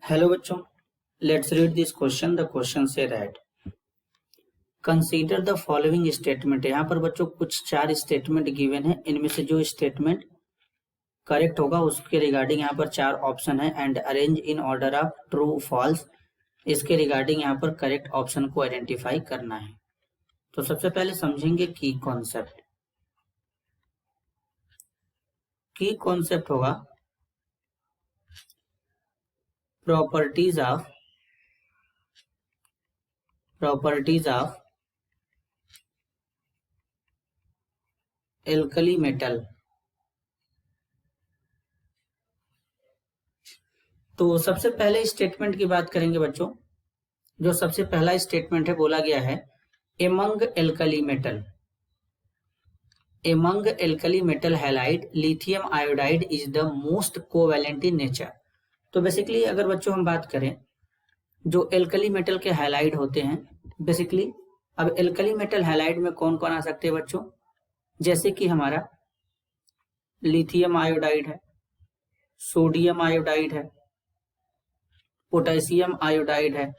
Hello बच्चों, let's read this question. The question say that consider the following statement. यहाँ पर बच्चों कुछ 4 स्टेटमेंट गिवन है। इनमें से जो स्टेटमेंट करेक्ट होगा उसके रिगार्डिंग यहाँ पर 4 ऑप्शन है and arrange in order of true false. इसके रिगार्डिंग यहाँ पर करेक्ट ऑप्शन को आइडेंटिफाई करना है। तो सबसे पहले समझेंगे की कॉन्सेप्ट। की कॉन्सेप्ट होगा प्रॉपर्टीज ऑफ एल्कली मेटल। तो सबसे पहले स्टेटमेंट की बात करेंगे बच्चों। जो सबसे पहला स्टेटमेंट है बोला गया है among alkali metal halide lithium iodide is the most covalent in nature. तो बेसिकली अगर बच्चों हम बात करें जो एल्कली मेटल के हैलाइड होते हैं, बेसिकली अब एल्कली मेटल हैलाइड में कौन कौन आ सकते हैं बच्चों, जैसे कि हमारा लिथियम आयोडाइड है, सोडियम आयोडाइड है, पोटेशियम आयोडाइड है,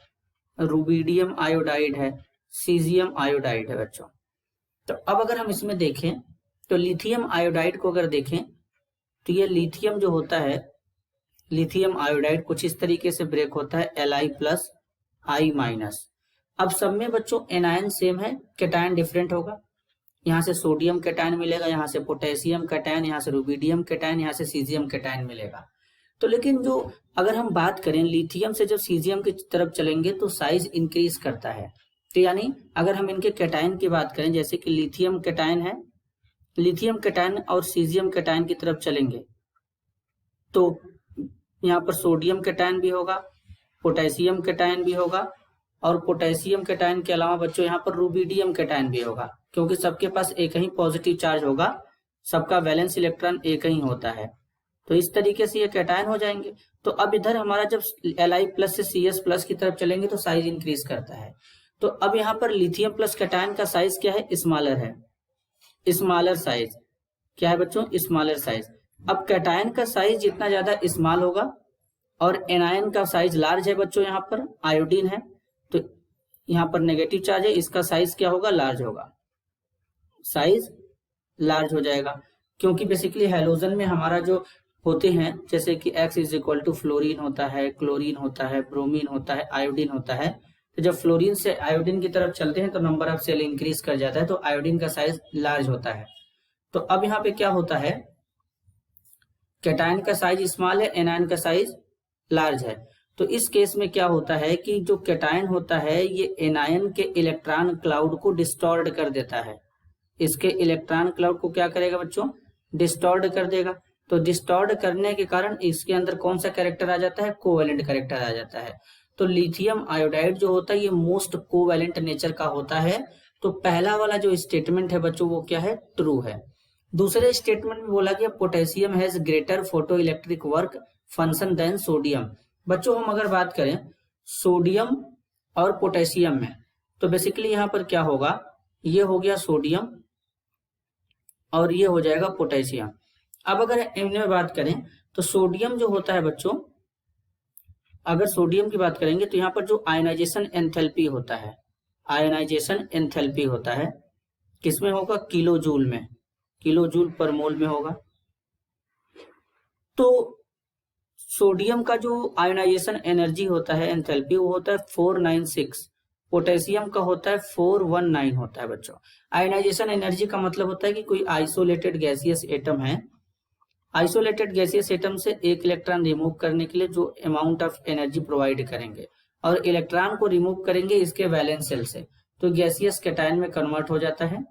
रुबिडियम आयोडाइड है, सीजियम आयोडाइड है बच्चों। तो अब अगर हम इसमें देखें तो लिथियम आयोडाइड को अगर देखें तो ये लिथियम जो होता है, लिथियम आयोडाइड कुछ इस तरीके से ब्रेक होता है Li+I-। अब सब में बच्चों एनायन सेम है, कैटायन डिफरेंट होगा। यहाँ से सोडियम कैटायन मिलेगा, यहाँ से पोटेशियम कैटायन, यहाँ से रुबिडियम कैटायन, यहाँ से सीजियम कैटायन मिलेगा। तो लेकिन जो अगर हम बात करें लिथियम से जब सीजियम की तरफ चलेंगे तो साइज इंक्रीज करता है। तो यानी अगर हम इनके कैटायन की बात करें, जैसे कि लिथियम कैटायन है, लिथियम कैटायन और सीजियम कैटायन की तरफ चलेंगे तो यहाँ पर सोडियम कैटायन भी होगा, पोटेशियम कैटायन भी होगा और पोटेशियम कैटायन के अलावा बच्चों यहाँ पर रुबिडियम कैटायन भी होगा, क्योंकि सबके पास एक ही पॉजिटिव चार्ज होगा, सबका वैलेंस इलेक्ट्रॉन एक ही होता है। तो इस तरीके से ये कैटायन हो जाएंगे। तो अब इधर हमारा जब Li+ से Cs+ की तरफ चलेंगे तो साइज इंक्रीज करता है। तो अब यहाँ पर लिथियम प्लस कैटायन का साइज क्या है, स्मॉलर है, स्मॉलर साइज क्या है बच्चों, स्मॉलर साइज। अब कैटायन का साइज जितना ज्यादा स्मॉल होगा और एनायन का साइज लार्ज है बच्चों, यहाँ पर आयोडीन है तो यहाँ पर नेगेटिव चार्ज है, इसका साइज क्या होगा, लार्ज होगा, साइज लार्ज हो जाएगा। क्योंकि बेसिकली हैलोजन में हमारा जो होते हैं जैसे कि X= फ्लोरीन होता है, क्लोरीन होता है, ब्रोमीन होता है, आयोडीन होता है। तो जब फ्लोरीन से आयोडीन की तरफ चलते हैं तो नंबर ऑफ सेल इंक्रीज कर जाता है, तो आयोडीन का साइज लार्ज होता है। तो अब यहाँ पे क्या होता है, कैटायन का साइज स्मॉल है, एनायन का साइज लार्ज है। तो इस केस में क्या होता है कि जो कैटायन होता है ये एनायन के इलेक्ट्रॉन क्लाउड को डिस्टॉर्ड कर देता है। इसके इलेक्ट्रॉन क्लाउड को क्या करेगा बच्चों, डिस्टॉर्ड कर देगा। तो डिस्टॉर्ड करने के कारण इसके अंदर कौन सा कैरेक्टर आ जाता है, कोवैलेंट कैरेक्टर आ जाता है। तो लिथियम आयोडाइड जो होता है ये मोस्ट कोवैलेंट नेचर का होता है। तो पहला वाला जो स्टेटमेंट है बच्चों वो क्या है, ट्रू है। दूसरे स्टेटमेंट में बोला गया potassium has greater photo electric work function than sodium. बच्चों हम अगर बात करें सोडियम और पोटेशियम में तो बेसिकली यहाँ पर क्या होगा, ये हो गया सोडियम और ये हो जाएगा पोटेशियम। अब अगर इनमें बात करें तो सोडियम जो होता है बच्चों, अगर सोडियम की बात करेंगे तो यहाँ पर जो आयनाइजेशन एंथैल्पी होता है, आयनाइजेशन एंथैल्पी होता है किसमें होगा, किलो जूल में, किलो जूल पर मोल में होगा। तो सोडियम का जो आयनाइजेशन एनर्जी होता है एंथैल्पी वो होता है 496, पोटेशियम का होता है 419 होता है बच्चों। आयनाइजेशन एनर्जी का मतलब होता है कि कोई आइसोलेटेड गैसियस एटम है, आइसोलेटेड गैसियस एटम से एक इलेक्ट्रॉन रिमूव करने के लिए जो अमाउंट ऑफ एनर्जी प्रोवाइड करेंगे और इलेक्ट्रॉन को रिमूव करेंगे इसके वैलेंस शेल से, तो गैसियस कैटायन में कन्वर्ट हो जाता है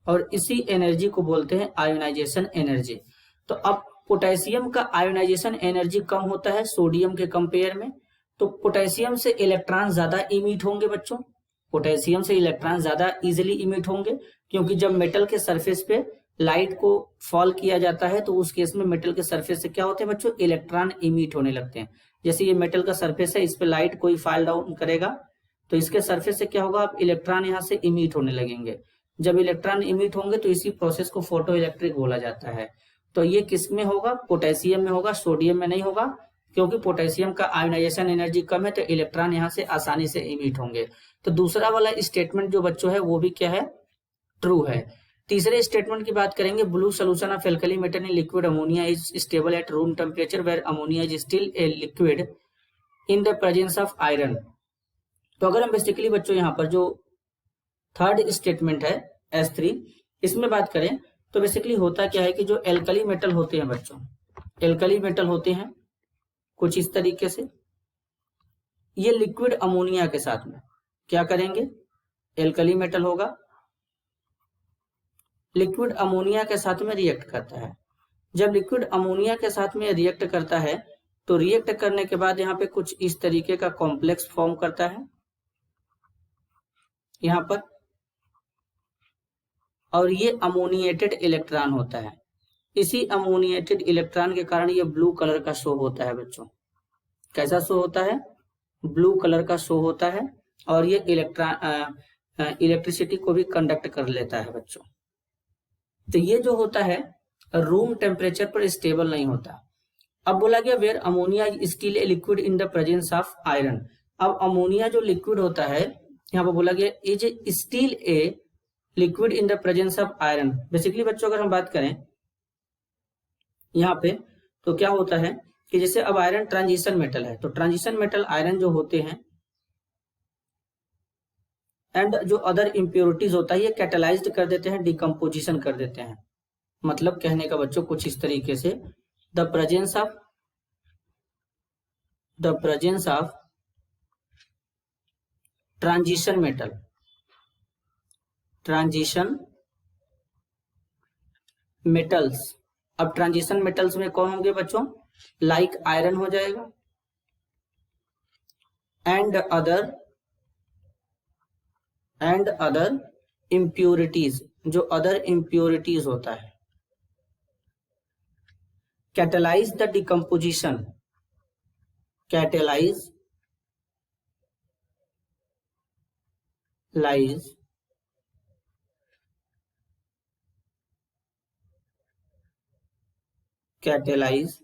और इसी एनर्जी को बोलते हैं आयोनाइजेशन एनर्जी। तो अब पोटेशियम का आयोनाइजेशन एनर्जी कम होता है सोडियम के कंपेयर में, तो पोटेशियम से इलेक्ट्रॉन ज्यादा इमिट होंगे बच्चों, पोटेशियम से इलेक्ट्रॉन ज्यादा इजिली इमिट होंगे, क्योंकि जब मेटल के सरफेस पे लाइट को फॉल किया जाता है तो उस केस में मेटल के सरफेस से क्या होते हैं बच्चों, इलेक्ट्रॉन इमिट होने लगते हैं। जैसे ये मेटल का सरफेस है, इस पे लाइट कोई फॉल डाउन करेगा तो इसके सरफेस से क्या होगा, अब इलेक्ट्रॉन यहाँ से इमिट होने लगेंगे। जब इलेक्ट्रॉन इमिट होंगे तो इसी प्रोसेस को फोटो इलेक्ट्रिक बोला जाता है। तो ये किस में होगा, पोटेशियम में होगा, सोडियम में नहीं होगा, क्योंकि पोटेशियम का आयोनाइजेशन एनर्जी कम है तो इलेक्ट्रॉन यहाँ से आसानी से इमिट होंगे। तो दूसरा वाला स्टेटमेंट जो बच्चों है वो भी क्या है, ट्रू है। तीसरे स्टेटमेंट की बात करेंगे, blue solution of alkali metal in liquid ammonia is stable at room temperature where ammonia is still a liquid in the presence of iron. तो अगर हम बेसिकली बच्चों यहाँ पर जो थर्ड स्टेटमेंट है S3, इसमें बात करें तो बेसिकली होता क्या है कि जो एल्कली मेटल होते हैं बच्चों, एल्कली मेटल होते हैं कुछ इस तरीके से, ये लिक्विड अमोनिया के साथ में क्या करेंगे, एल्कली मेटल होगा, लिक्विड अमोनिया के साथ में रिएक्ट करता है। जब लिक्विड अमोनिया के साथ में रिएक्ट करता है तो रिएक्ट करने के बाद यहाँ पे कुछ इस तरीके का कॉम्प्लेक्स फॉर्म करता है यहाँ पर, और ये अमोनिएटेड इलेक्ट्रॉन होता है। इसी अमोनिएटेड इलेक्ट्रॉन के कारण ये ब्लू कलर का शो होता है बच्चों। कैसा शो होता है, ब्लू कलर का शो होता है, और ये इलेक्ट्रिसिटी को भी कंडक्ट कर लेता है बच्चों। तो ये जो होता है रूम टेम्परेचर पर स्टेबल नहीं होता। अब बोला गया where ammonia still a liquid in the presence of iron. अब अमोनिया जो लिक्विड होता है यहाँ पर बोला गया is still a liquid in the presence of iron. Basically बच्चों अगर हम बात करें यहाँ पे तो क्या होता है कि जैसे अब आयरन ट्रांजिशन मेटल है, तो ट्रांजिशन मेटल आयरन जो होते हैं एंड जो अदर इम्प्योरिटीज होता है ये कैटेलाइज्ड कर देते हैं, डिकम्पोजिशन कर देते हैं। मतलब कहने का बच्चों कुछ इस तरीके से, the presence of transition metals. अब ट्रांजिशन मेटल्स में कौन होंगे बच्चों, लाइक आयरन हो जाएगा एंड अदर इम्प्योरिटीज, जो अदर इम्प्योरिटीज होता है, catalyse the decomposition, catalyse catalyse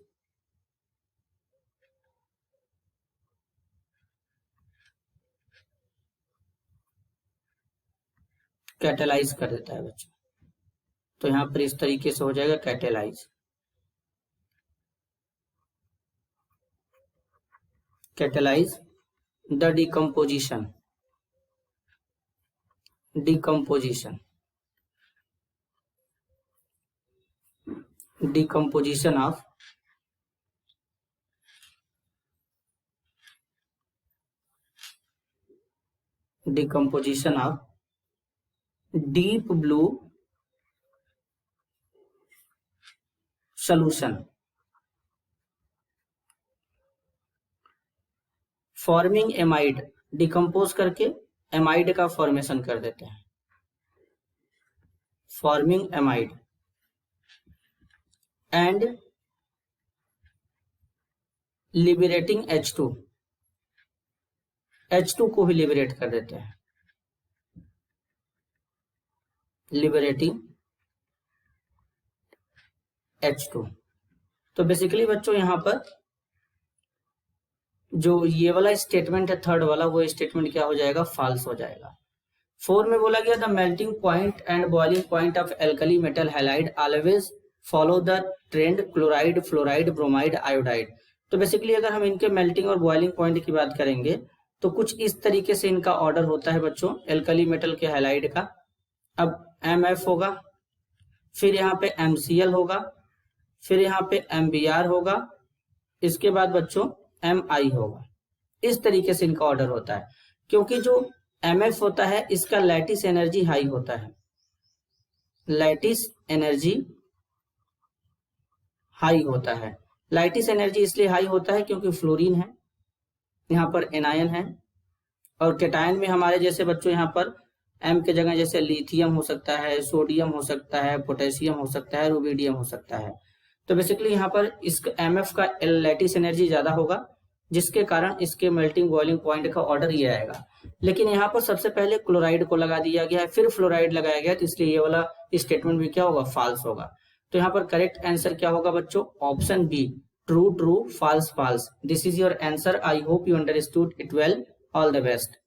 कर देता है बच्चों। तो यहां पर इस तरीके से हो जाएगा catalyse the decomposition of deep blue solution forming amide, decompose करके एमाइड का फॉर्मेशन कर देते हैं, forming amide and liberating H2 को भी लिबरेट कर देते हैं, लिबरेटिंग H2। तो बेसिकली बच्चों यहां पर जो ये वाला स्टेटमेंट है थर्ड वाला, वो स्टेटमेंट क्या हो जाएगा, फॉल्स हो जाएगा। 4 में बोला गया the melting point and boiling point of alkali metal halide always follow the trend chloride, fluoride, bromide, iodide. तो बेसिकली अगर हम इनके मेल्टिंग और बॉइलिंग पॉइंट की बात करेंगे तो कुछ इस तरीके से इनका ऑर्डर होता है बच्चों एल्कली मेटल के हैलाइड का। अब MF होगा, फिर यहाँ पे MCl होगा, फिर यहाँ पे MBr होगा, इसके बाद बच्चों MI होगा। इस तरीके से इनका ऑर्डर होता है, क्योंकि जो MF होता है इसका लैटिस एनर्जी हाई होता है, लैटिस एनर्जी हाई होता है। लैटिस एनर्जी इसलिए हाई होता है क्योंकि फ्लोरीन है, यहाँ पर एनायन है, और कैटायन में हमारे जैसे बच्चों यहाँ पर M के जगह जैसे लिथियम हो सकता है, सोडियम हो सकता है, पोटेशियम हो सकता है, रुबिडियम हो सकता है। तो बेसिकली यहाँ पर इसका MF का लैटिस एनर्जी ज्यादा होगा, जिसके कारण इसके मेल्टिंग बॉइलिंग पॉइंट का ऑर्डर ये आएगा। लेकिन यहाँ पर सबसे पहले क्लोराइड को लगा दिया गया है, फिर फ्लोराइड लगाया गया, तो इसलिए ये वाला स्टेटमेंट भी क्या होगा, फॉल्स होगा। तो यहाँ पर करेक्ट आंसर क्या होगा बच्चों, option B, true true, false false. This is your answer. I hope you understood it well. All the best.